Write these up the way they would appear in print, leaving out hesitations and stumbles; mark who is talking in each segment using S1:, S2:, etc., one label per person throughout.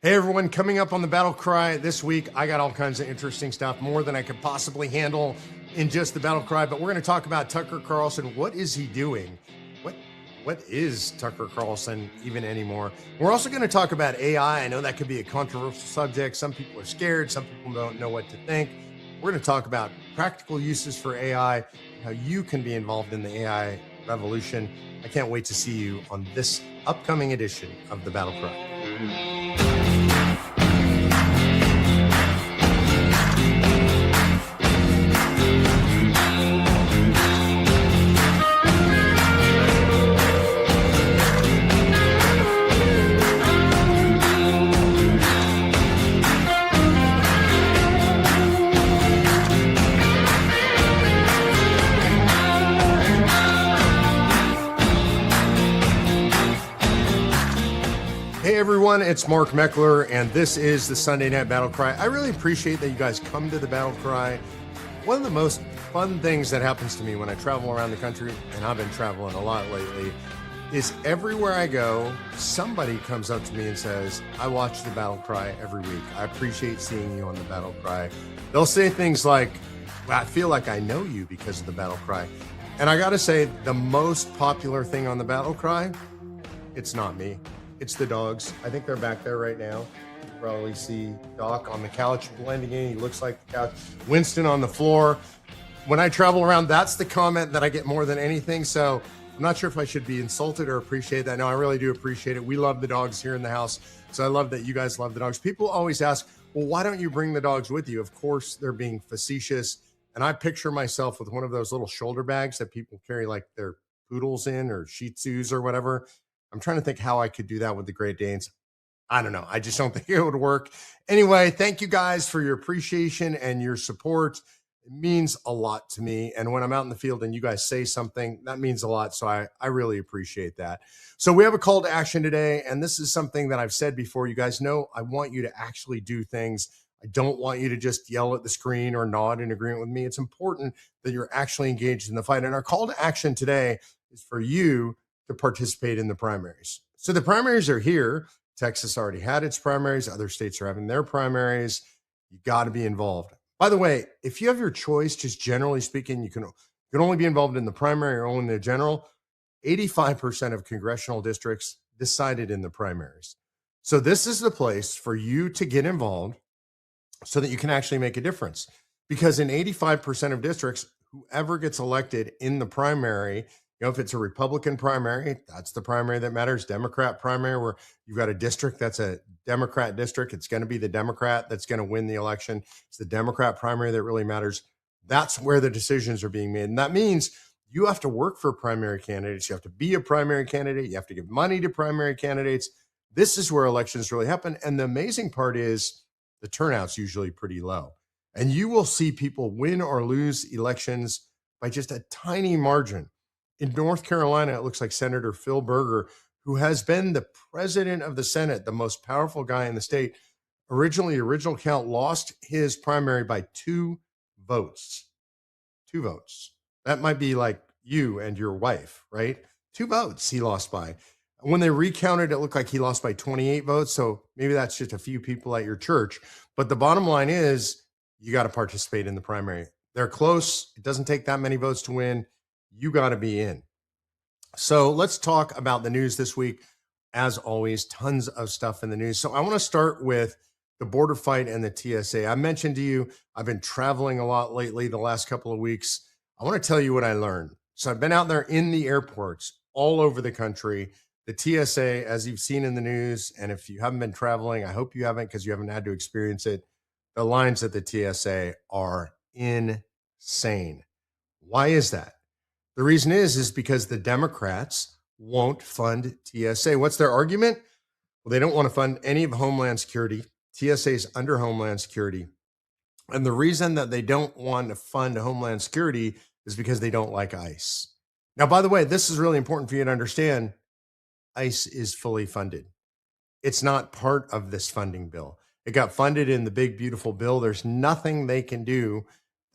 S1: Hey everyone, coming up on the BattleCry this week, I got all kinds of interesting stuff, more than I could possibly handle in just the BattleCry, but we're going to talk about Tucker Carlson. What is he doing? What is Tucker Carlson even anymore? We're also going to talk about AI. I know that could be a controversial subject. Some people are scared, some people don't know what to think. We're going to talk about practical uses for AI, how you can be involved in the AI revolution. I can't wait to see you on this upcoming edition of the BattleCry. Hey everyone, it's Mark Meckler, and this is the Sunday Night BattleCry. I really appreciate that you guys come to the BattleCry. One of the most fun things that happens to me when I travel around the country, and I've been traveling a lot lately, is everywhere I go, somebody comes up to me and says, I watch the BattleCry every week. I appreciate seeing you on the BattleCry. They'll say things like, well, I feel like I know you because of the BattleCry. And I gotta say, the most popular thing on the BattleCry, it's not me. It's the dogs. I think they're back there right now. You can probably see Doc on the couch blending in. He looks like the couch. Winston on the floor. When I travel around, that's the comment that I get more than anything. So I'm not sure if I should be insulted or appreciate that. No, I really do appreciate it. We love the dogs here in the house. So I love that you guys love the dogs. People always ask, well, why don't you bring the dogs with you? Of course, they're being facetious. And I picture myself with one of those little shoulder bags that people carry like their poodles in or Shih Tzus or whatever. I'm trying to think how I could do that with the Great Danes. I don't know. I just don't think it would work. Anyway, thank you guys for your appreciation and your support. It means a lot to me. And when I'm out in the field and you guys say something, that means a lot. So I really appreciate that. So we have a call to action today. And this is something that I've said before. You guys know I want you to actually do things. I don't want you to just yell at the screen or nod in agreement with me. It's important that you're actually engaged in the fight. And our call to action today is for you to participate in the primaries. So the primaries are here. Texas already had its primaries. Other states are having their primaries. You got to be involved. By the way, if you have your choice, just generally speaking, you can only be involved in the primary or only in the general. 85% of congressional districts decided in the primaries. So this is the place for you to get involved so that you can actually make a difference. Because in 85% of districts, whoever gets elected in the primary, if it's a Republican primary, that's the primary that matters. Democrat primary, where you've got a district that's a Democrat district, it's going to be the Democrat that's going to win the election. It's the Democrat primary that really matters. That's where the decisions are being made. And that means you have to work for primary candidates. You have to be a primary candidate. You have to give money to primary candidates. This is where elections really happen. And the amazing part is the turnout's usually pretty low. And you will see people win or lose elections by just a tiny margin. In North Carolina, it looks like Senator Phil Berger, who has been the president of the Senate, the most powerful guy in the state, original count, lost his primary by 2 votes. 2 votes. That might be like you and your wife, right? 2 votes he lost by. When they recounted, it looked like he lost by 28 votes. So maybe that's just a few people at your church. But the bottom line is you got to participate in the primary. They're close. It doesn't take that many votes to win. You got to be in. So let's talk about the news this week. As always, tons of stuff in the news. So I want to start with the border fight and the TSA. I mentioned to you, I've been traveling a lot lately, the last couple of weeks. I want to tell you what I learned. So I've been out there in the airports all over the country. The TSA, as you've seen in the news, and if you haven't been traveling, I hope you haven't because you haven't had to experience it. The lines at the TSA are insane. Why is that? The reason is because the Democrats won't fund TSA. What's their argument? Well, they don't want to fund any of Homeland Security. TSA is under Homeland Security. And the reason that they don't want to fund Homeland Security is because they don't like ICE. Now, by the way, this is really important for you to understand. ICE is fully funded. It's not part of this funding bill. It got funded in the big, beautiful bill. There's nothing they can do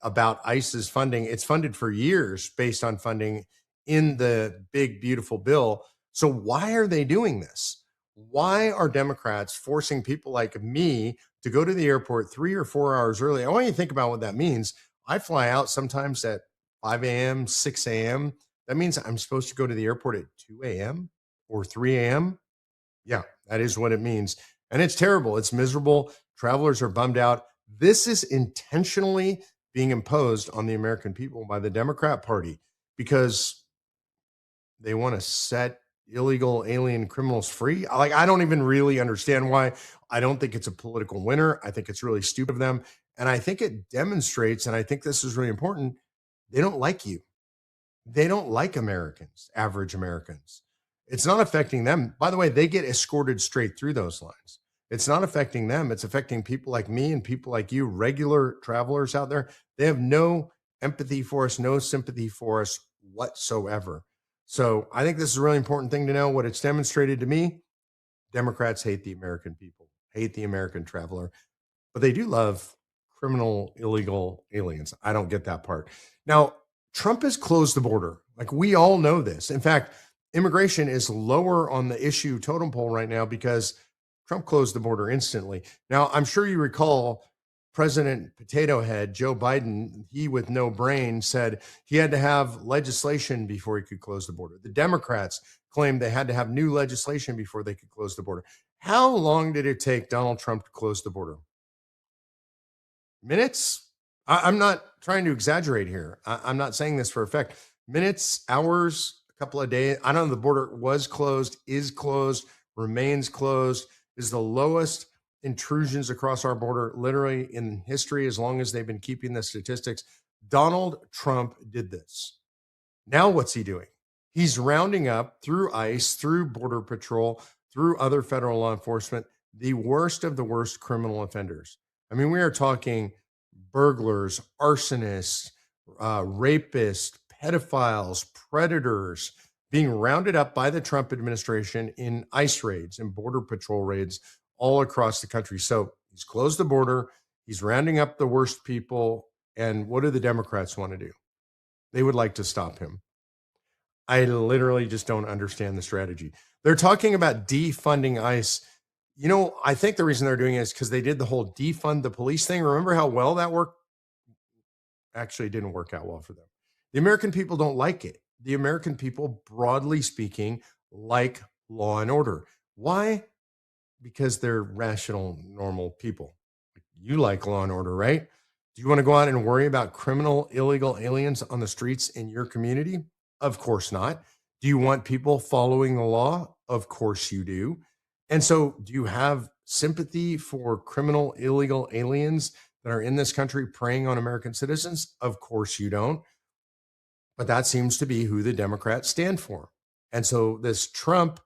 S1: about ICE's funding. It's funded for years based on funding in the big, beautiful bill. So why are they doing this? Why are Democrats forcing people like me to go to the airport 3 or 4 hours early? I want you to think about what that means. I fly out sometimes at 5 a.m., 6 a.m. That means I'm supposed to go to the airport at 2 a.m. or 3 a.m. Yeah, that is what it means. And it's terrible. It's miserable. Travelers are bummed out. This is intentionally being imposed on the American people by the Democrat Party because they want to set illegal alien criminals free. Like, I don't even really understand why. I don't think it's a political winner. I think it's really stupid of them. And I think it demonstrates, and I think this is really important, they don't like you. They don't like Americans, average Americans. It's not affecting them. By the way, they get escorted straight through those lines. It's not affecting them. It's affecting people like me and people like you, regular travelers out there. They have no empathy for us, no sympathy for us whatsoever. So I think this is a really important thing to know. What it's demonstrated to me, Democrats hate the American people, hate the American traveler, but they do love criminal, illegal aliens. I don't get that part. Now, Trump has closed the border. Like, we all know this. In fact, immigration is lower on the issue totem pole right now because Trump closed the border instantly. Now, I'm sure you recall President Potato Head, Joe Biden, he with no brain, said he had to have legislation before he could close the border. The Democrats claimed they had to have new legislation before they could close the border. How long did it take Donald Trump to close the border? Minutes? I'm not trying to exaggerate here. I'm not saying this for effect. Minutes, hours, a couple of days. I don't know. The border was closed, is closed, remains closed, is the lowest intrusions across our border literally in history, as long as they've been keeping the statistics. Donald Trump did this. Now, what's he doing? He's rounding up through ICE, through Border Patrol, through other federal law enforcement, the worst of the worst criminal offenders. I mean, we are talking burglars, arsonists, rapists, pedophiles, predators being rounded up by the Trump administration in ICE raids and Border Patrol raids all across the country. So he's closed the border. He's rounding up the worst people. And what do the Democrats want to do? They would like to stop him. I literally just don't understand the strategy. They're talking about defunding ICE. You know, I think the reason they're doing it is because they did the whole defund the police thing. Remember how well that worked? Actually, it didn't work out well for them. The American people don't like it. The American people, broadly speaking, like law and order. Why? Because they're rational, normal people. You like law and order, right? Do you want to go out and worry about criminal, illegal aliens on the streets in your community? Of course not. Do you want people following the law? Of course you do. And so, do you have sympathy for criminal, illegal aliens that are in this country preying on American citizens? Of course you don't. But that seems to be who the Democrats stand for. And so, this Trump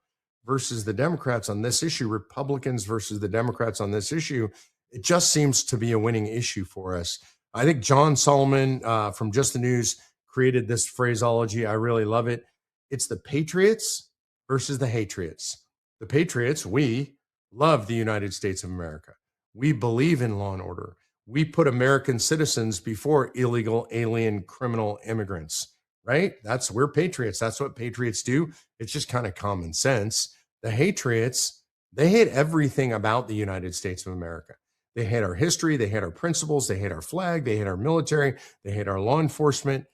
S1: versus the Democrats on this issue, Republicans versus the Democrats on this issue, it just seems to be a winning issue for us. I think John Solomon from Just the News created this phraseology. I really love it. It's the Patriots versus the Hatriots. The Patriots, we love the United States of America. We believe in law and order. We put American citizens before illegal alien criminal immigrants, right? We're patriots. That's what patriots do. It's just kind of common sense. The Hatriots, they hate everything about the United States of America. They hate our history. They hate our principles. They hate our flag. They hate our military. They hate our law enforcement.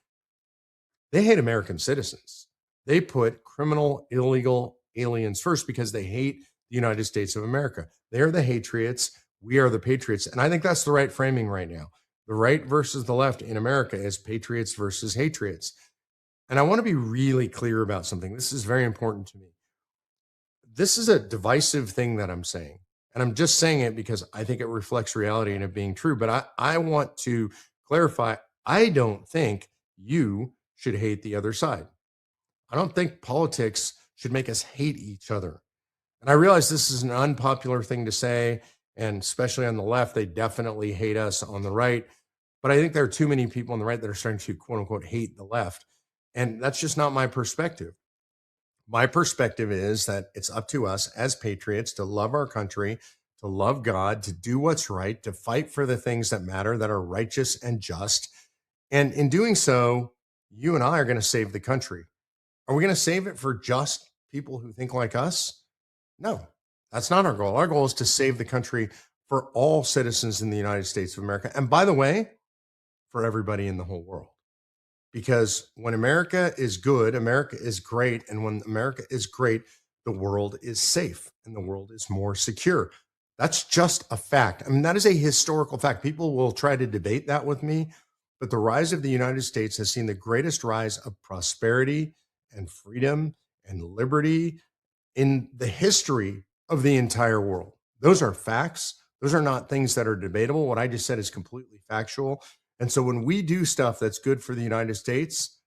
S1: They hate American citizens. They put criminal, illegal aliens first because they hate the United States of America. They're the Hatriots. We are the Patriots. And I think that's the right framing right now. The right versus the left in America is Patriots versus Hatriots. And I want to be really clear about something. This is very important to me. This is a divisive thing that I'm saying. And I'm just saying it because I think it reflects reality and it being true. But I want to clarify, I don't think you should hate the other side. I don't think politics should make us hate each other. And I realize this is an unpopular thing to say, and especially on the left, they definitely hate us on the right. But I think there are too many people on the right that are starting to quote unquote hate the left. And that's just not my perspective. My perspective is that it's up to us as patriots to love our country, to love God, to do what's right, to fight for the things that matter, that are righteous and just. And in doing so, you and I are going to save the country. Are we going to save it for just people who think like us? No. That's not our goal. Our goal is to save the country for all citizens in the United States of America. And by the way, for everybody in the whole world. Because when America is good, America is great. And when America is great, the world is safe and the world is more secure. That's just a fact. I mean, that is a historical fact. People will try to debate that with me, but the rise of the United States has seen the greatest rise of prosperity and freedom and liberty in the history of the entire world. Those are facts. Those are not things that are debatable. What I just said is completely factual. And so when we do stuff that's good for the United States,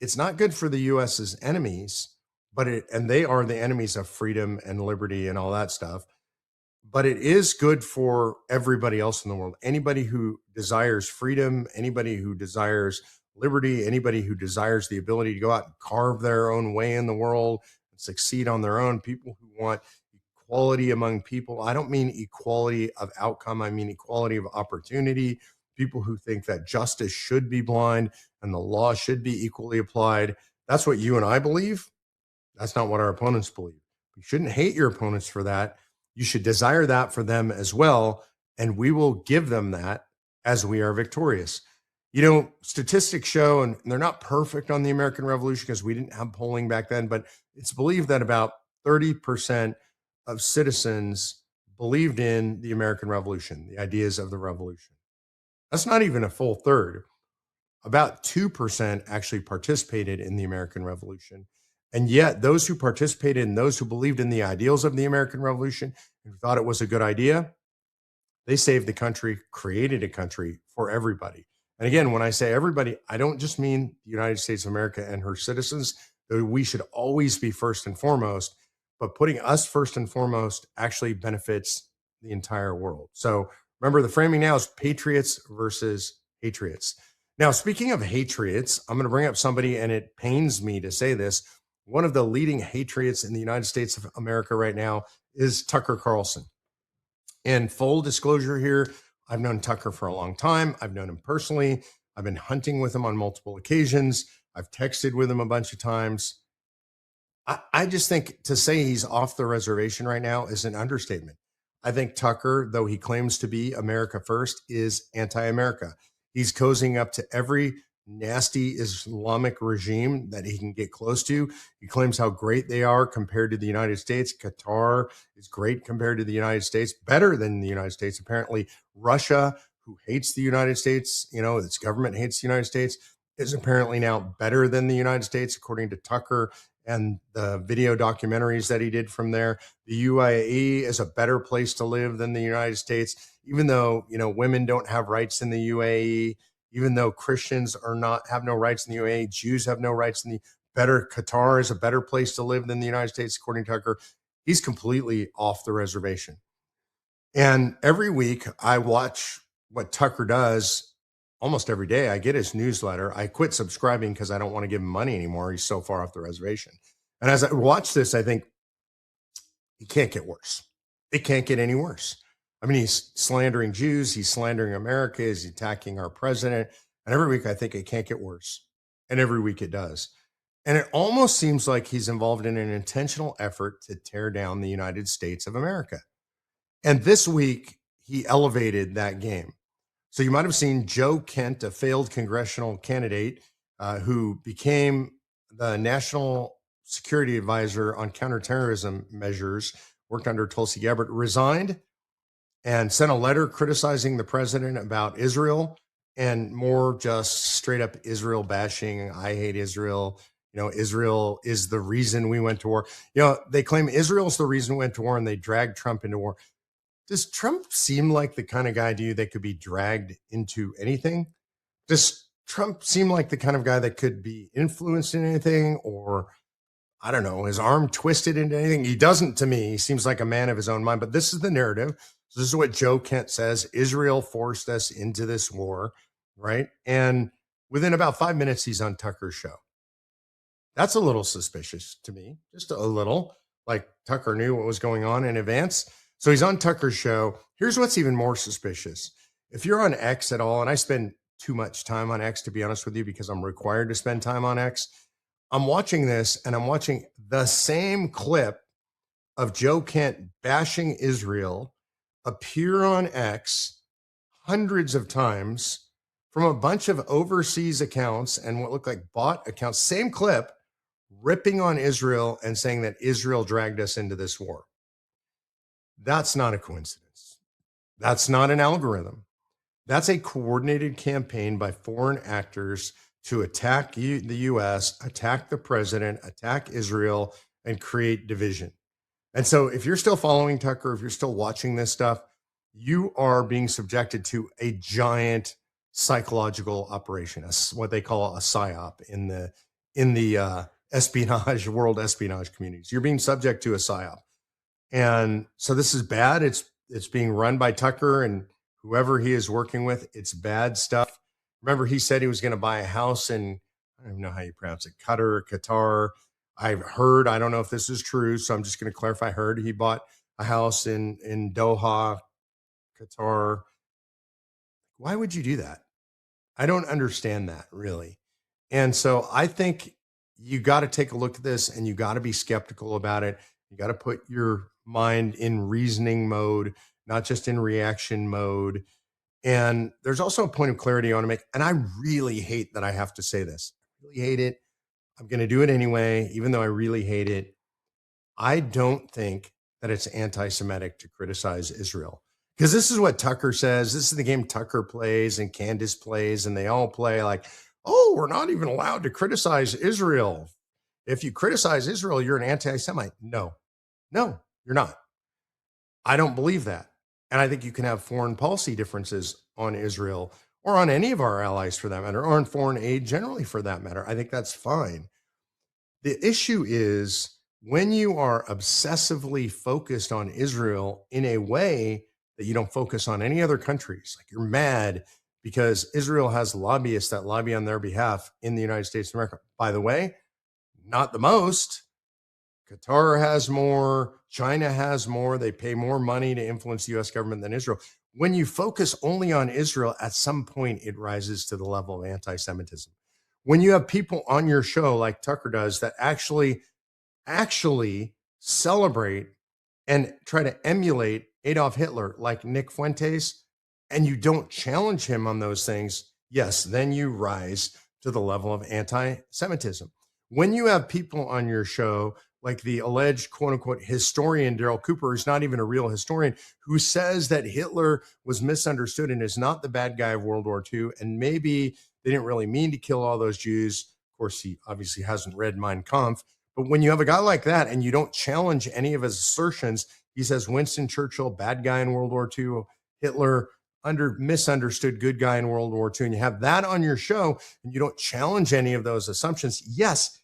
S1: it's not good for the US's enemies, and they are the enemies of freedom and liberty and all that stuff, but it is good for everybody else in the world. Anybody who desires freedom, anybody who desires liberty, anybody who desires the ability to go out and carve their own way in the world and succeed on their own, people who want equality among people. I don't mean equality of outcome, I mean equality of opportunity. People who think that justice should be blind and the law should be equally applied. That's what you and I believe. That's not what our opponents believe. You shouldn't hate your opponents for that. You should desire that for them as well. And we will give them that as we are victorious. You know, statistics show, and they're not perfect on the American Revolution because we didn't have polling back then, but it's believed that about 30% of citizens believed in the American Revolution, the ideas of the revolution. That's not even a full third. About 2% actually participated in the American Revolution. And yet, those who participated and those who believed in the ideals of the American Revolution and thought it was a good idea, they saved the country, created a country for everybody. And again, when I say everybody, I don't just mean the United States of America and her citizens, though we should always be first and foremost, but putting us first and foremost actually benefits the entire world. So remember, the framing now is Patriots versus Hatriots. Now, speaking of Hatriots, I'm going to bring up somebody, and it pains me to say this. One of the leading Hatriots in the United States of America right now is Tucker Carlson. And full disclosure here, I've known Tucker for a long time. I've known him personally. I've been hunting with him on multiple occasions. I've texted with him a bunch of times. I just think to say he's off the reservation right now is an understatement. I think Tucker, though he claims to be America first, is anti-America. He's cozying up to every nasty Islamic regime that he can get close to. He claims how great they are compared to the United States. Qatar is great compared to the United States, better than the United States. Apparently, Russia, who hates the United States, you know, its government hates the United States, is apparently now better than the United States, according to Tucker and the video documentaries that he did from there. The UAE is a better place to live than the United States, even though, you know, women don't have rights in the UAE, even though Christians are not have no rights in the UAE, Jews have no rights in the better. Qatar is a better place to live than the United States, according to Tucker. He's completely off the reservation. And every week I watch what Tucker does almost every day. I get his newsletter. I quit subscribing because I don't want to give him money anymore. He's so far off the reservation. And as I watch this, I think it can't get worse. It can't get any worse. I mean, he's slandering Jews. He's slandering America. He's attacking our president. And every week I think it can't get worse. And every week it does. And it almost seems like he's involved in an intentional effort to tear down the United States of America. And this week, he elevated that game. So you might have seen Joe Kent, a failed congressional candidate who became the national security advisor on counterterrorism measures, worked under Tulsi Gabbard, resigned and sent a letter criticizing the president about Israel and more just straight up Israel bashing. I hate Israel. You know, Israel is the reason we went to war. You know, they claim Israel's the reason we went to war and they dragged Trump into war. Does Trump seem like the kind of guy to you that could be dragged into anything? Does Trump seem like the kind of guy that could be influenced in anything, or I don't know, his arm twisted into anything? He doesn't to me. He seems like a man of his own mind, but this is the narrative. So this is what Joe Kent says. Israel forced us into this war, right? And within about 5 minutes, he's on Tucker's show. That's a little suspicious to me, just a little. Like Tucker knew what was going on in advance. So he's on Tucker's show. Here's what's even more suspicious. If you're on X at all, and I spend too much time on X, to be honest with you, because I'm required to spend time on X, I'm watching this and I'm watching the same clip of Joe Kent bashing Israel appear on X hundreds of times from a bunch of overseas accounts and what looked like bot accounts, same clip, ripping on Israel and saying that Israel dragged us into this war. That's not a coincidence. That's not an algorithm. That's a coordinated campaign by foreign actors to attack the U.S., attack the president, attack Israel, and create division. And so if you're still following Tucker, if you're still watching this stuff, you are being subjected to a giant psychological operation, what they call a psyop in the espionage, world espionage communities. You're being subject to a psyop. And so this is bad. It's being run by Tucker and whoever he is working with. It's bad stuff. Remember, he said he was going to buy a house in, I don't even know how you pronounce it, Qatar. I've heard, I don't know if this is true, so I'm just going to clarify. I heard he bought a house in Doha, Qatar. Why would you do that? I don't understand that, really. And so I think you got to take a look at this and you got to be skeptical about it. You got to put your mind in reasoning mode, not just in reaction mode. And there's also a point of clarity I want to make. And I really hate that I have to say this. I really hate it. I'm going to do it anyway, even though I really hate it. I don't think that it's anti-Semitic to criticize Israel. Because this is what Tucker says. This is the game Tucker plays and Candace plays, and they all play like, oh, we're not even allowed to criticize Israel. If you criticize Israel, you're an anti-Semite. No, you're not. I don't believe that. And I think you can have foreign policy differences on Israel or on any of our allies for that matter, or on foreign aid generally for that matter. I think that's fine. The issue is when you are obsessively focused on Israel in a way that you don't focus on any other countries, like you're mad because Israel has lobbyists that lobby on their behalf in the United States of America. By the way, not the most. Qatar has more. China has more. They pay more money to influence the U.S. government than Israel. When you focus only on Israel, at some point it rises to the level of anti-Semitism. When you have people on your show like Tucker does that actually celebrate and try to emulate Adolf Hitler like Nick Fuentes, and you don't challenge him on those things, yes, then you rise to the level of anti-Semitism. When you have people on your show like the alleged quote-unquote historian Daryl Cooper, who's not even a real historian, who says that Hitler was misunderstood and is not the bad guy of World War II, and maybe they didn't really mean to kill all those Jews. Of course, he obviously hasn't read Mein Kampf. But when you have a guy like that and you don't challenge any of his assertions, he says Winston Churchill, bad guy in World War II, Hitler, misunderstood good guy in World War II, and you have that on your show and you don't challenge any of those assumptions, yes,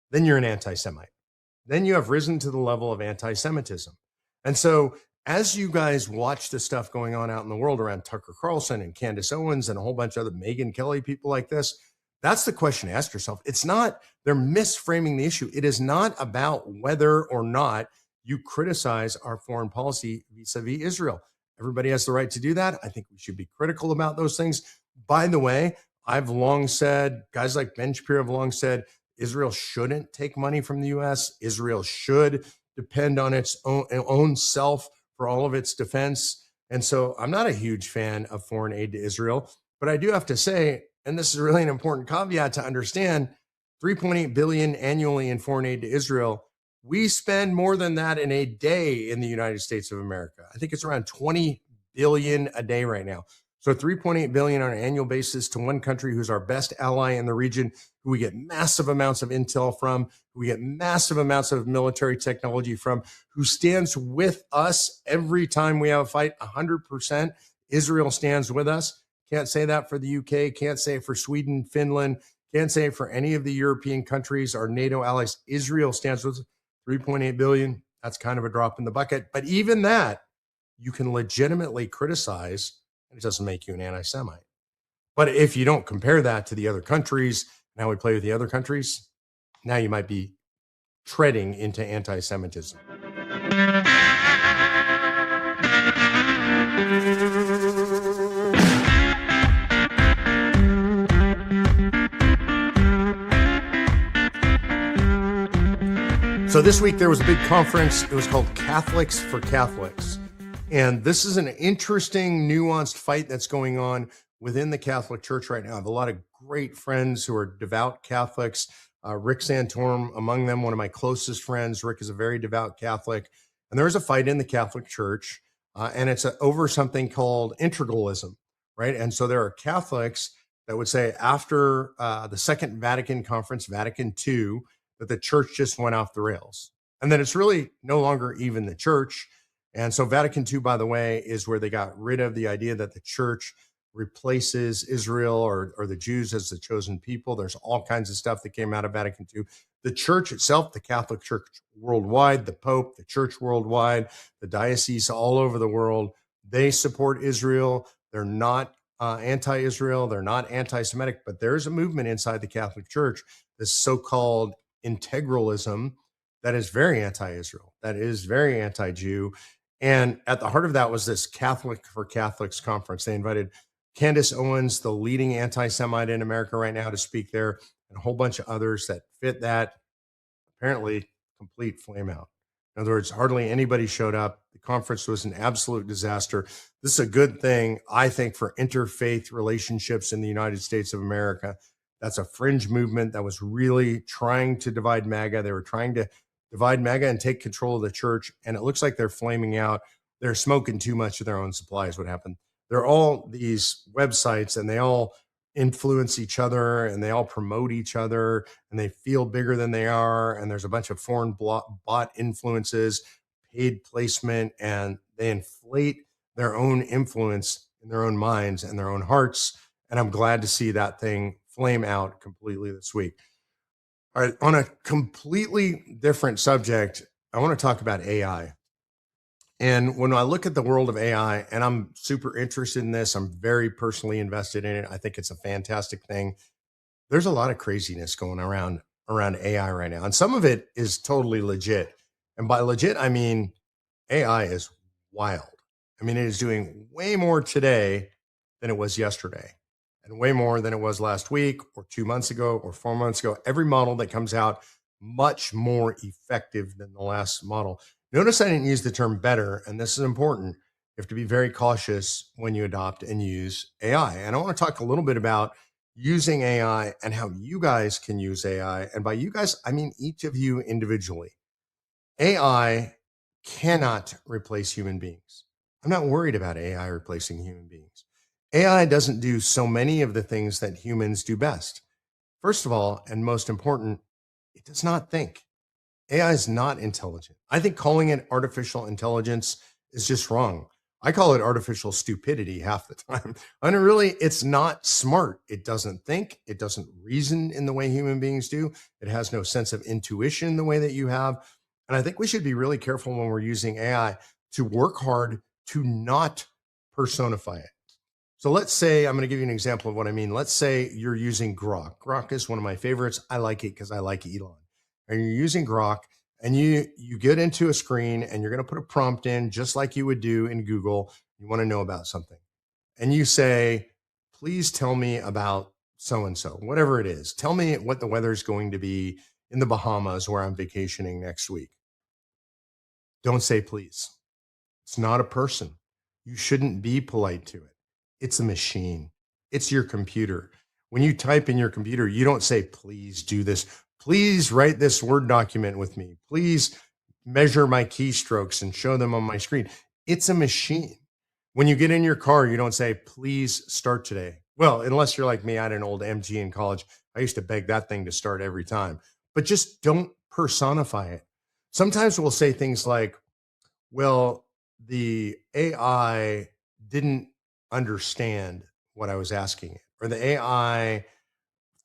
S1: then you're an anti-Semite. Then you have risen to the level of anti-Semitism. And so as you guys watch the stuff going on out in the world around Tucker Carlson and Candace Owens and a whole bunch of other Megyn Kelly people like this, that's the question to ask yourself. It's not, they're misframing the issue. It is not about whether or not you criticize our foreign policy vis-a-vis Israel. Everybody has the right to do that. I think we should be critical about those things. By the way, I've long said, guys like Ben Shapiro have long said, Israel shouldn't take money from the U.S. Israel should depend on its own self for all of its defense. And so I'm not a huge fan of foreign aid to Israel, but I do have to say, and this is really an important caveat to understand, $3.8 billion annually in foreign aid to Israel. We spend more than that in a day in the United States of America. I think it's around $20 billion a day right now. So $3.8 billion on an annual basis to one country who's our best ally in the region, who we get massive amounts of intel from, who we get massive amounts of military technology from, who stands with us every time we have a fight, 100%. Israel stands with us. Can't say that for the UK, can't say it for Sweden, Finland, can't say it for any of the European countries, our NATO allies. Israel stands with us. 3.8 billion, that's kind of a drop in the bucket. But even that, you can legitimately criticize, and it doesn't make you an anti-Semite. But if you don't compare that to the other countries, and how we play with the other countries, now you might be treading into anti-Semitism. So this week there was a big conference. It was called Catholics for Catholics. And this is an interesting, nuanced fight that's going on within the Catholic Church right now. I have a lot of great friends who are devout Catholics. Rick Santorum, among them, one of my closest friends. Rick is a very devout Catholic. And there's a fight in the Catholic Church, and it's over something called integralism, right? And so there are Catholics that would say after the Second Vatican Conference, Vatican II, that the church just went off the rails. And then it's really no longer even the church. And so Vatican II, by the way, is where they got rid of the idea that the church replaces Israel or the Jews as the chosen people. There's all kinds of stuff that came out of Vatican II. The church itself, the Catholic Church worldwide, the Pope, the church worldwide, the diocese all over the world, they support Israel. They're not anti-Israel. They're not anti-Semitic, but there's a movement inside the Catholic Church, this so-called integralism that is very anti-Israel, that is very anti-Jew. And at the heart of that was this Catholic for Catholics conference. They invited Candace Owens, the leading anti-Semite in America right now, to speak there, and a whole bunch of others that fit that. Apparently, complete flame out. In other words, hardly anybody showed up. The conference was an absolute disaster. This is a good thing, I think, for interfaith relationships in the United States of America. That's a fringe movement that was really trying to divide MAGA. They were trying to divide MAGA and take control of the church, and it looks like they're flaming out. They're smoking too much of their own supply is what happened. They're all these websites, and they all influence each other, and they all promote each other, and they feel bigger than they are, and there's a bunch of foreign bot influences, paid placement, and they inflate their own influence in their own minds and their own hearts. And I'm glad to see that thing flame out completely this week. All right, on a completely different subject, I want to talk about AI. And when I look at the world of AI, and I'm super interested in this, I'm very personally invested in it. I think it's a fantastic thing. There's a lot of craziness going around AI right now, and some of it is totally legit. And by legit, I mean AI is wild. I mean, it is doing way more today than it was yesterday, and way more than it was last week or 2 months ago or 4 months ago. Every model that comes out, much more effective than the last model. Notice I didn't use the term better, and this is important. You have to be very cautious when you adopt and use AI. And I want to talk a little bit about using AI and how you guys can use AI. And by you guys, I mean each of you individually. AI cannot replace human beings. I'm not worried about AI replacing human beings. AI doesn't do so many of the things that humans do best. First of all, and most important, it does not think. AI is not intelligent. I think calling it artificial intelligence is just wrong. I call it artificial stupidity half the time. I mean, really, it's not smart. It doesn't think. It doesn't reason in the way human beings do. It has no sense of intuition the way that you have. And I think we should be really careful when we're using AI to work hard to not personify it. So let's say, I'm going to give you an example of what I mean. Let's say you're using Grok. Grok is one of my favorites. I like it because I like Elon. And you're using Grok, and you get into a screen, and you're going to put a prompt in just like you would do in Google. You want to know about something. And you say, please tell me about so-and-so, whatever it is. Tell me what the weather is going to be in the Bahamas where I'm vacationing next week. Don't say please. It's not a person. You shouldn't be polite to it. It's a machine. It's your computer. When you type in your computer, you don't say, please do this. Please write this Word document with me. Please measure my keystrokes and show them on my screen. It's a machine. When you get in your car, you don't say, please start today. Well, unless you're like me, I had an old MG in college. I used to beg that thing to start every time. But just don't personify it. Sometimes we'll say things like, well, the AI didn't understand what I was asking it, or the AI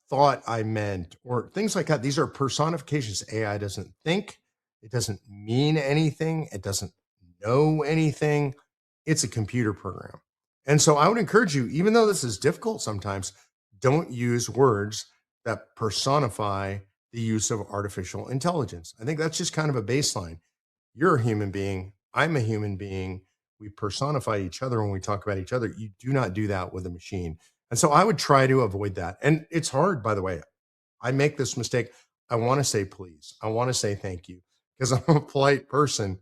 S1: thought I meant, or things like that. These are personifications. AI doesn't think, it doesn't mean anything, it doesn't know anything. It's a computer program. And so I would encourage you, even though this is difficult sometimes, don't use words that personify the use of artificial intelligence. I think that's just kind of a baseline. You're a human being. I'm a human being. We personify each other when we talk about each other. You do not do that with a machine. And so I would try to avoid that. And it's hard, by the way. I make this mistake. I want to say please. I want to say thank you. because I'm a polite person,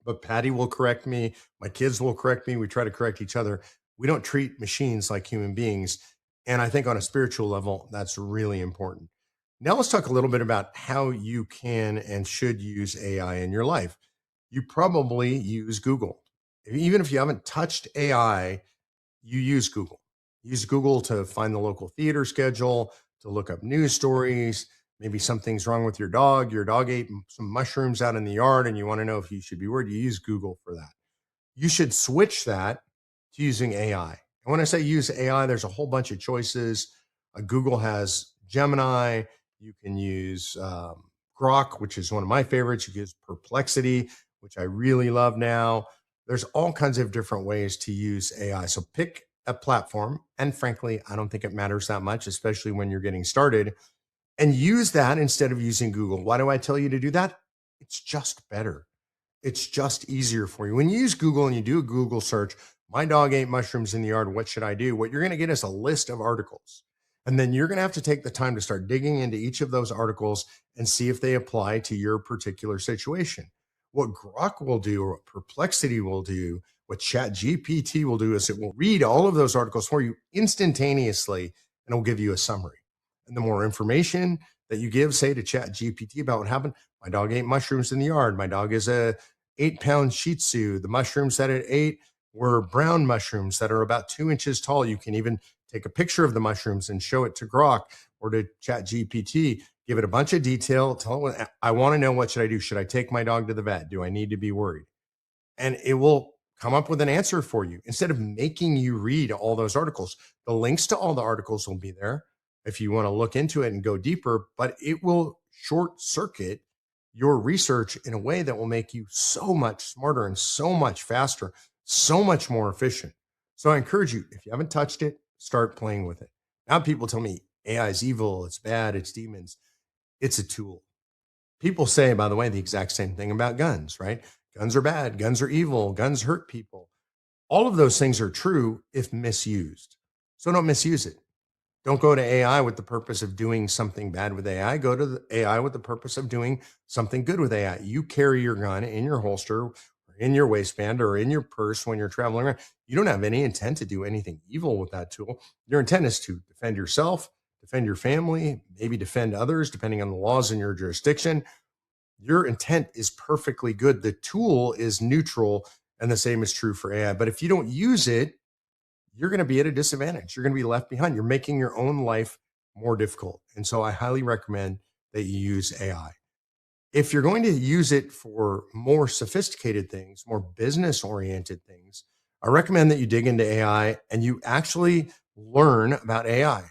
S1: but Patty will correct me. My kids will correct me. We try to correct each other. We don't treat machines like human beings. And I think on a spiritual level, that's really important. Now, let's talk a little bit about how you can and should use AI in your life. You probably use Google. Even if you haven't touched AI, you use Google. Use Google to find the local theater schedule, to look up news stories. Maybe something's wrong with your dog. Your dog ate some mushrooms out in the yard and you want to know if you should be worried. You use Google for that. You should switch that to using AI. And when I say use AI, there's a whole bunch of choices. Google has Gemini. You can use Grok, which is one of my favorites. You can use Perplexity, which I really love now. There's all kinds of different ways to use AI. So pick a platform. And frankly, I don't think it matters that much, especially when you're getting started, and use that instead of using Google. Why do I tell you to do that? It's just better. It's just easier for you. When you use Google and you do a Google search, my dog ate mushrooms in the yard. What should I do? What you're going to get is a list of articles. And then you're going to have to take the time to start digging into each of those articles and see if they apply to your particular situation. What Grok will do, or what Perplexity will do, what Chat GPT will do is it will read all of those articles for you instantaneously and it'll give you a summary. And the more information that you give, say, to Chat GPT about what happened, my dog ate mushrooms in the yard. My dog is a 8-pound Shih Tzu. The mushrooms that it ate were brown mushrooms that are about 2 inches tall. You can even take a picture of the mushrooms and show it to Grok or to Chat GPT. Give it a bunch of detail. Tell it, I want to know, what should I do? Should I take my dog to the vet? Do I need to be worried? And it will come up with an answer for you instead of making you read all those articles. The links to all the articles will be there if you want to look into it and go deeper, but it will short circuit your research in a way that will make you so much smarter and so much faster, so much more efficient. So I encourage you, if you haven't touched it, start playing with it. Now people tell me AI is evil, it's bad, it's demons. It's a tool. People say, by the way, the exact same thing about guns, right? Guns are bad, guns are evil, guns hurt people. All of those things are true if misused. So don't misuse it. Don't go to AI with the purpose of doing something bad with AI. Go to the AI with the purpose of doing something good with AI. You carry your gun in your holster, or in your waistband, or in your purse when you're traveling around. You don't have any intent to do anything evil with that tool. Your intent is to defend yourself, defend your family, maybe defend others, depending on the laws in your jurisdiction. Your intent is perfectly good. The tool is neutral, and the same is true for AI. But if you don't use it, you're going to be at a disadvantage. You're going to be left behind. You're making your own life more difficult. And so I highly recommend that you use AI. If you're going to use it for more sophisticated things, more business oriented things, I recommend that you dig into AI and you actually learn about AI.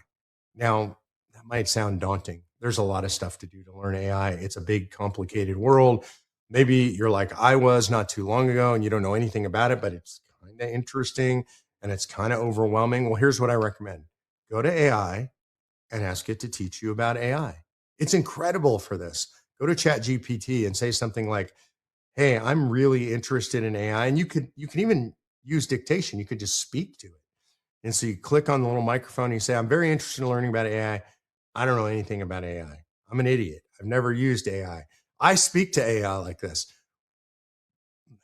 S1: Now, that might sound daunting. There's a lot of stuff to do to learn AI. It's a big, complicated world. Maybe you're like I was not too long ago and you don't know anything about it, but it's kind of interesting and it's kind of overwhelming. Well, here's what I recommend: go to AI and ask it to teach you about AI. It's incredible for this. Go to Chat GPT and say something like, "Hey, I'm really interested in AI." And you can even use dictation. You could just speak to it. And so you click on the little microphone and you say, "I'm very interested in learning about AI. I don't know anything about AI. I'm an idiot. I've never used AI. I speak to AI like this.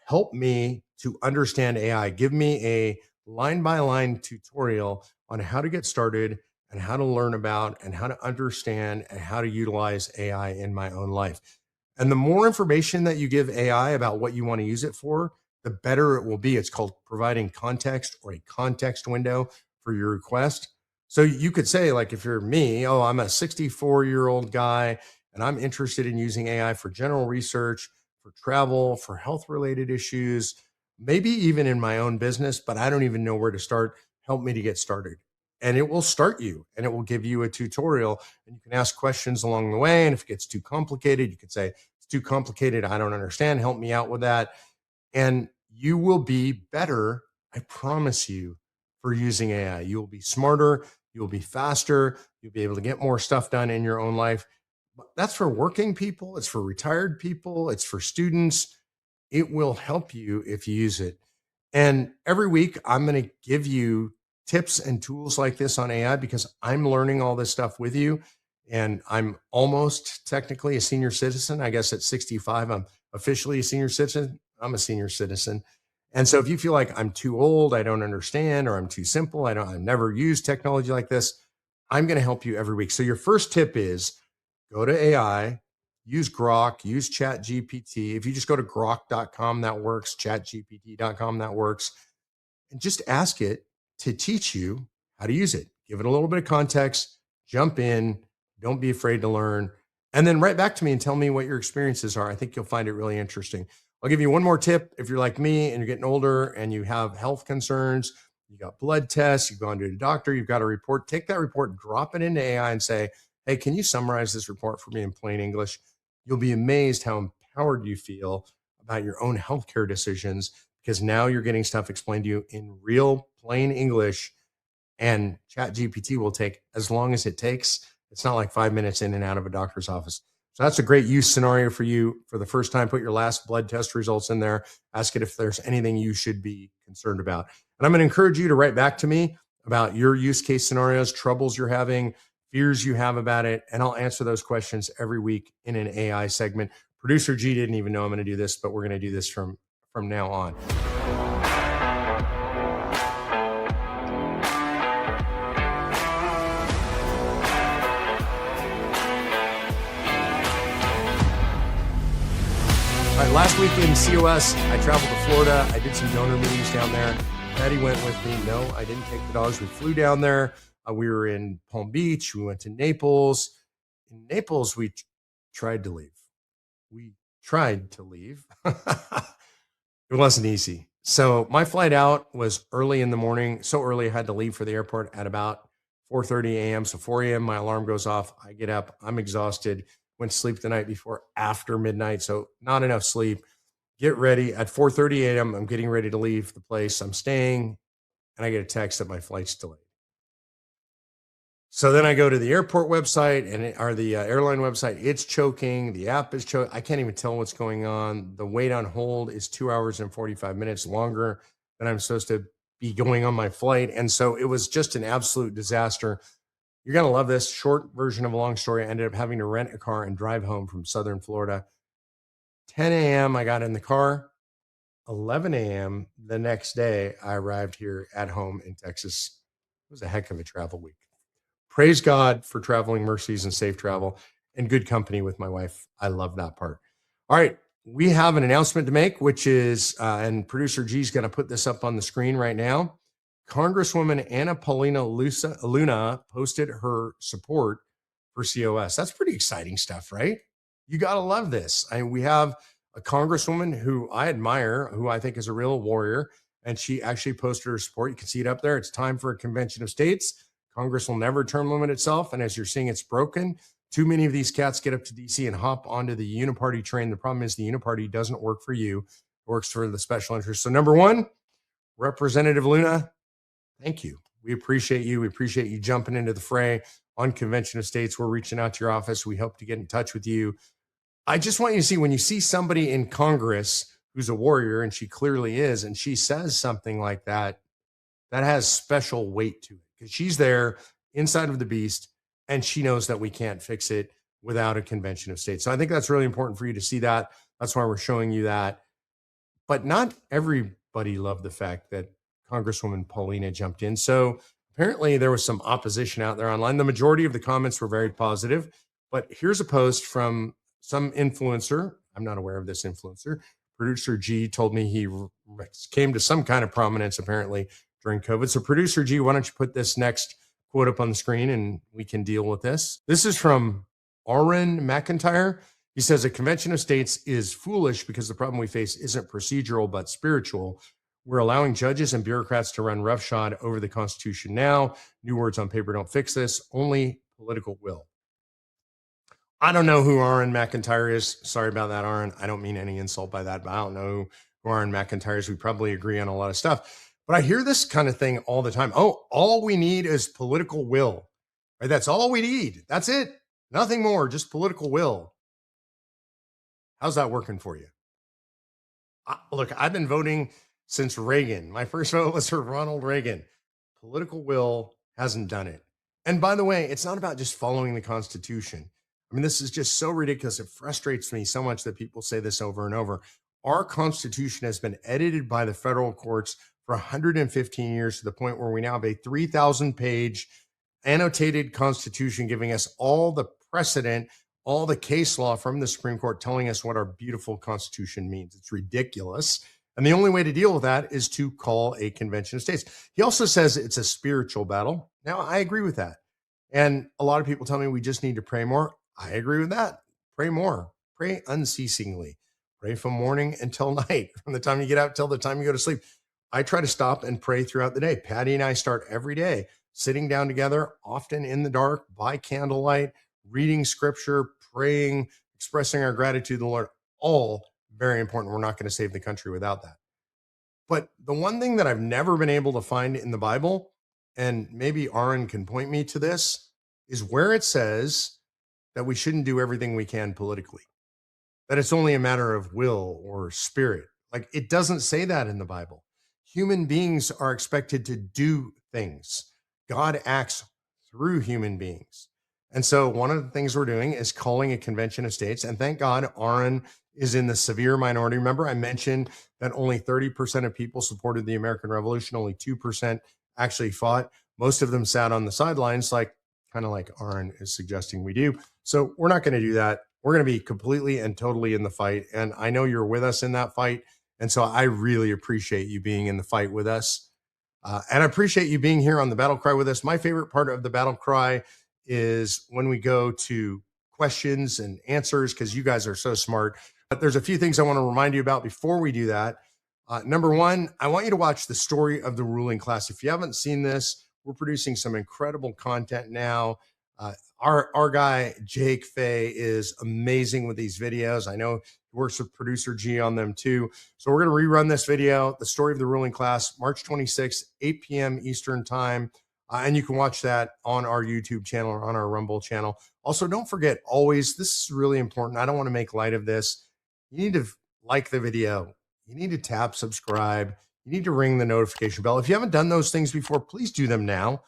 S1: Help me to understand AI. Give me a line by line tutorial on how to get started and how to learn about and how to understand and how to utilize AI in my own life." And the more information that you give AI about what you want to use it for, the better it will be. It's called providing context, or a context window for your request. So you could say, like, if you're me, oh, I'm a 64-year-old guy and I'm interested in using AI for general research, for travel, for health related issues, maybe even in my own business, but I don't even know where to start. Help me to get started. And it will start you and it will give you a tutorial, and you can ask questions along the way. And if it gets too complicated, you can say, "It's too complicated. I don't understand. Help me out with that." And you will be better, I promise you, for using AI. You will be smarter, you'll be faster, you'll be able to get more stuff done in your own life. But that's for working people, it's for retired people, it's for students. It will help you if you use it. And every week, I'm going to give you tips and tools like this on AI because I'm learning all this stuff with you. And I'm almost technically a senior citizen. I guess at 65, I'm officially a senior citizen. I'm a senior citizen. And so if you feel like I'm too old, I don't understand, or I'm too simple, I've never used technology like this, I'm going to help you every week. So your first tip is go to AI, use Grok, use Chat GPT. If you just go to grok.com, that works, chatgpt.com, that works, and just ask it to teach you how to use it. Give it a little bit of context, jump in, don't be afraid to learn, and then write back to me and tell me what your experiences are. I think you'll find it really interesting. I'll give you one more tip. If you're like me and you're getting older and you have health concerns, you got blood tests, you've gone to a doctor, you've got a report, take that report, drop it into AI and say, hey, can you summarize this report for me in plain English? You'll be amazed how empowered you feel about your own healthcare decisions because now you're getting stuff explained to you in real plain English, and Chat GPT will take as long as it takes. It's not like 5 minutes in and out of a doctor's office. So that's a great use scenario for you. For the first time, put your last blood test results in there. Ask it if there's anything you should be concerned about. And I'm going to encourage you to write back to me about your use case scenarios, troubles you're having, fears you have about it. And I'll answer those questions every week in an AI segment. Producer G didn't even know I'm going to do this, but we're going to do this from now on. All right, last week in COS, I traveled to Florida. I did some donor meetings down there. Patty went with me. No, I didn't take the dogs. We flew down there. We were in Palm Beach. We went to Naples. In Naples, we tried to leave. We tried to leave. It wasn't easy. So my flight out was early in the morning. So early, I had to leave for the airport at about 4:30 a.m. So 4 a.m., my alarm goes off. I get up. I'm exhausted. Went to sleep the night before after midnight. So not enough sleep. Get ready. At 4:30 a.m., I'm getting ready to leave the place I'm staying. And I get a text that my flight's delayed. So then I go to the airport website or the airline website. It's choking. The app is choking. I can't even tell what's going on. The wait on hold is 2 hours and 45 minutes longer than I'm supposed to be going on my flight. And so it was just an absolute disaster. You're going to love this short version of a long story. I ended up having to rent a car and drive home from Southern Florida. 10 a.m., I got in the car. 11 a.m. the next day, I arrived here at home in Texas. It was a heck of a travel week. Praise God for traveling mercies and safe travel and good company with my wife. I love that part. All right. We have an announcement to make, which is, and producer G is going to put this up on the screen right now. Congresswoman Anna Paulina Luna posted her support for COS. That's pretty exciting stuff, right? You got to love this. We have a congresswoman who I admire, who I think is a real warrior, and she actually posted her support. You can see it up there. It's time for a convention of states. Congress will never term limit itself. And as you're seeing, it's broken. Too many of these cats get up to DC and hop onto the uniparty train. The problem is the uniparty doesn't work for you. It works for the special interest. So number one, Representative Luna, thank you. We appreciate you. We appreciate you jumping into the fray on Convention of States. We're reaching out to your office. We hope to get in touch with you. I just want you to see when you see somebody in Congress who's a warrior, and she clearly is, and she says something like that, that has special weight to it because she's there inside of the beast and she knows that we can't fix it without a convention of states. So I think that's really important for you to see that. That's why we're showing you that. But not everybody loved the fact that Congresswoman Paulina jumped in. So apparently there was some opposition out there online. The majority of the comments were very positive. But here's a post from some influencer. I'm not aware of this influencer. Producer G told me he came to some kind of prominence apparently during COVID. So producer G, why don't you put this next quote up on the screen and we can deal with this. This is from Aaron McIntyre. He says a convention of states is foolish because the problem we face isn't procedural, but spiritual. We're allowing judges and bureaucrats to run roughshod over the Constitution now. New words on paper don't fix this, only political will. I don't know who Aaron McIntyre is. Sorry about that, Aaron. I don't mean any insult by that, but I don't know who Aaron McIntyre is. We probably agree on a lot of stuff. But I hear this kind of thing all the time. Oh, all we need is political will. Right? That's all we need. That's it. Nothing more, just political will. How's that working for you? Look, I've been voting since Reagan. My first vote was for Ronald Reagan. Political will hasn't done it. And by the way, it's not about just following the Constitution. I mean, this is just so ridiculous. It frustrates me so much that people say this over and over. Our Constitution has been edited by the federal courts for 115 years to the point where we now have a 3,000 page annotated Constitution giving us all the precedent, all the case law from the Supreme Court telling us what our beautiful Constitution means. It's ridiculous. And the only way to deal with that is to call a convention of states. He also says it's a spiritual battle. Now, I agree with that. And a lot of people tell me we just need to pray more. I agree with that. Pray more. Pray unceasingly. Pray from morning until night, from the time you get out till the time you go to sleep. I try to stop and pray throughout the day. Patty and I start every day sitting down together, often in the dark, by candlelight, reading scripture, praying, expressing our gratitude to the Lord. All very important. We're not going to save the country without that. But the one thing that I've never been able to find in the Bible, and maybe Aaron can point me to this, is where it says that we shouldn't do everything we can politically, that it's only a matter of will or spirit. Like, it doesn't say that in the Bible. Human beings are expected to do things. God acts through human beings. And so one of the things we're doing is calling a convention of states. And thank God Aaron is in the severe minority. Remember, I mentioned that only 30% of people supported the American Revolution. Only 2% actually fought. Most of them sat on the sidelines, kind of like Aaron is suggesting we do. So we're not going to do that. We're going to be completely and totally in the fight. And I know you're with us in that fight. And so I really appreciate you being in the fight with us. And I appreciate you being here on the Battle Cry with us. My favorite part of the Battle Cry is when we go to questions and answers, because you guys are so smart. But there's a few things I want to remind you about before we do that. Number one, I want you to watch the story of the ruling class. If you haven't seen this, we're producing some incredible content now. Our guy, Jake Fay, is amazing with these videos. I know he works with producer G on them too. So we're going to rerun this video, the story of the ruling class, March 26th, 8 p.m. Eastern time. And you can watch that on our YouTube channel or on our Rumble channel. Also, don't forget, always, this is really important. I don't want to make light of this. You need to like the video. You need to tap subscribe. You need to ring the notification bell. If you haven't done those things before, please do them now.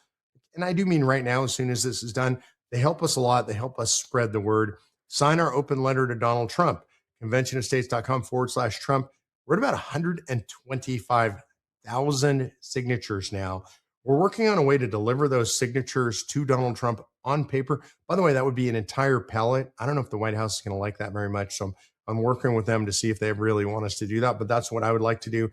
S1: And I do mean right now, as soon as this is done. They help us a lot. They help us spread the word. Sign our open letter to Donald Trump, conventionofstates.com/Trump. We're at about 125,000 signatures now. We're working on a way to deliver those signatures to Donald Trump on paper. By the way, that would be an entire pallet. I don't know if the White House is going to like that very much. So I'm working with them to see if they really want us to do that. But that's what I would like to do.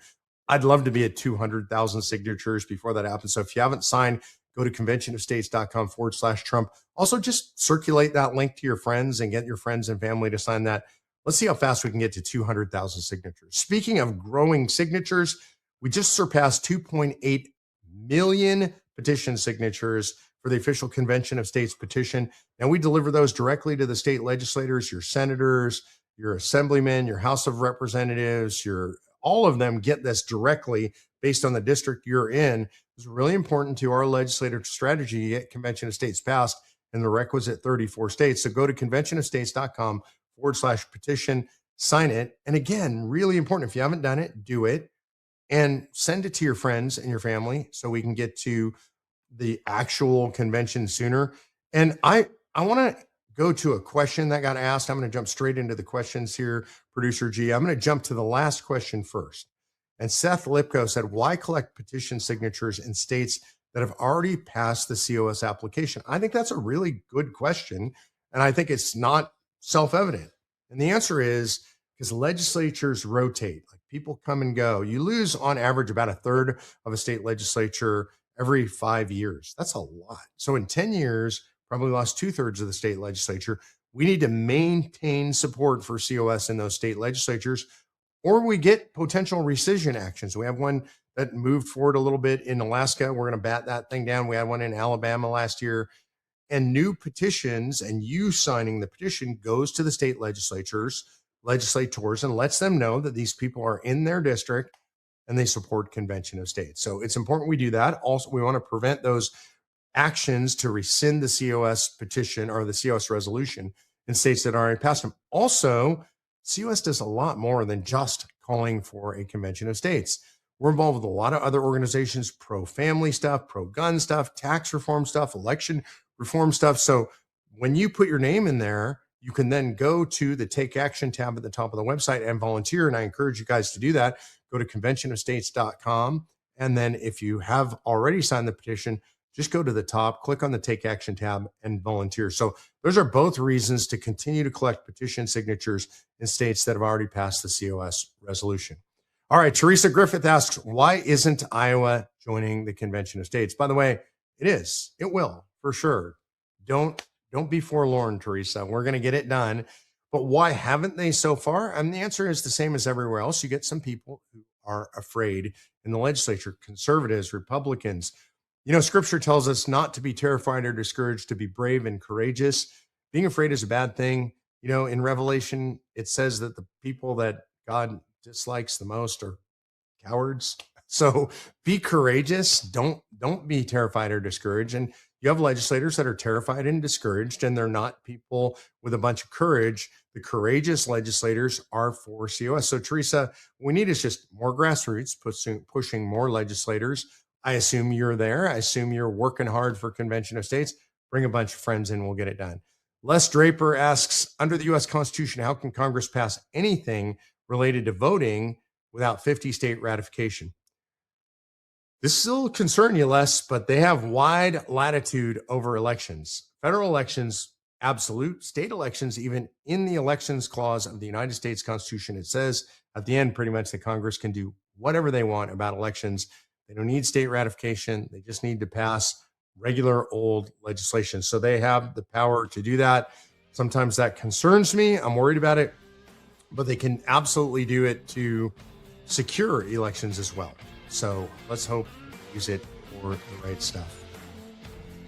S1: I'd love to be at 200,000 signatures before that happens. So if you haven't signed, go to conventionofstates.com/Trump. Also, just circulate that link to your friends and get your friends and family to sign that. Let's see how fast we can get to 200,000 signatures. Speaking of growing signatures, we just surpassed 2.8 million petition signatures for the official Convention of States petition. And we deliver those directly to the state legislators, your senators, your assemblymen, your House of Representatives, all of them get this directly based on the district you're in. It's really important to our legislative strategy to get Convention of States passed in the requisite 34 states. So go to conventionofstates.com/petition, sign it. And again, really important, if you haven't done it, do it and send it to your friends and your family so we can get to the actual convention sooner. And I want to go to a question that got asked. I'm going to jump straight into the questions here, producer G. I'm going to jump to the last question first. And Seth Lipko said, why collect petition signatures in states that have already passed the COS application? I think that's a really good question. And I think it's not self-evident. And the answer is because legislatures rotate, like people come and go. You lose on average about a third of a state legislature every 5 years. That's a lot. So in 10 years, probably lost 2/3 of the state legislature. We need to maintain support for COS in those state legislatures, or we get potential rescission actions. We have one that moved forward a little bit in Alaska. We're going to bat that thing down. We had one in Alabama last year. And new petitions and you signing the petition goes to the state legislators, and lets them know that these people are in their district and they support Convention of States. So it's important we do that. Also, we want to prevent those actions to rescind the COS petition or the COS resolution in states that already passed them. Also, COS does a lot more than just calling for a Convention of States. We're involved with a lot of other organizations, pro-family stuff, pro-gun stuff, tax reform stuff, election reform stuff. So when you put your name in there, you can then go to the Take Action tab at the top of the website and volunteer. And I encourage you guys to do that. Go to conventionofstates.com. And then if you have already signed the petition, just go to the top, click on the Take Action tab, and volunteer. So those are both reasons to continue to collect petition signatures in states that have already passed the COS resolution. All right, Teresa Griffith asks, why isn't Iowa joining the Convention of States? By the way, it is. It will, for sure. Don't be forlorn, Teresa. We're going to get it done. But why haven't they so far? The answer is the same as everywhere else. You get some people who are afraid in the legislature, conservatives, Republicans. Scripture tells us not to be terrified or discouraged, to be brave and courageous. Being afraid is a bad thing. In Revelation, it says that the people that God dislikes the most are cowards. So be courageous. Don't be terrified or discouraged. And you have legislators that are terrified and discouraged, and they're not people with a bunch of courage. The courageous legislators are for COS. So, Teresa, what we need is just more grassroots, pushing more legislators. I assume you're there. I assume you're working hard for Convention of States. Bring a bunch of friends in. We'll get it done. Les Draper asks, under the U.S. Constitution, how can Congress pass anything related to voting without 50 state ratification? This will concern you less, but they have wide latitude over elections. Federal elections, absolute. State elections, even in the elections clause of the United States Constitution, it says at the end pretty much that Congress can do whatever they want about elections. They don't need state ratification. They just need to pass regular old legislation. So they have the power to do that. Sometimes that concerns me. I'm worried about it, but they can absolutely do it to secure elections as well. So let's hope they use it for the right stuff.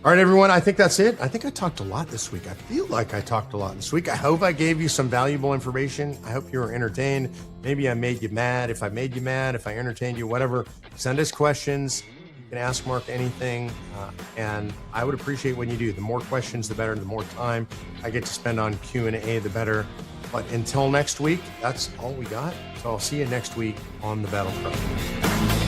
S1: All right, everyone, I think that's it. I think I talked a lot this week. I feel like I talked a lot this week. I hope I gave you some valuable information. I hope you were entertained. Maybe I made you mad. If I made you mad, if I entertained you, whatever, send us questions. You can ask Mark anything, and I would appreciate when you do. The more questions, the better. The more time I get to spend on Q&A, the better. But until next week, that's all we got. So I'll see you next week on the BattleCry.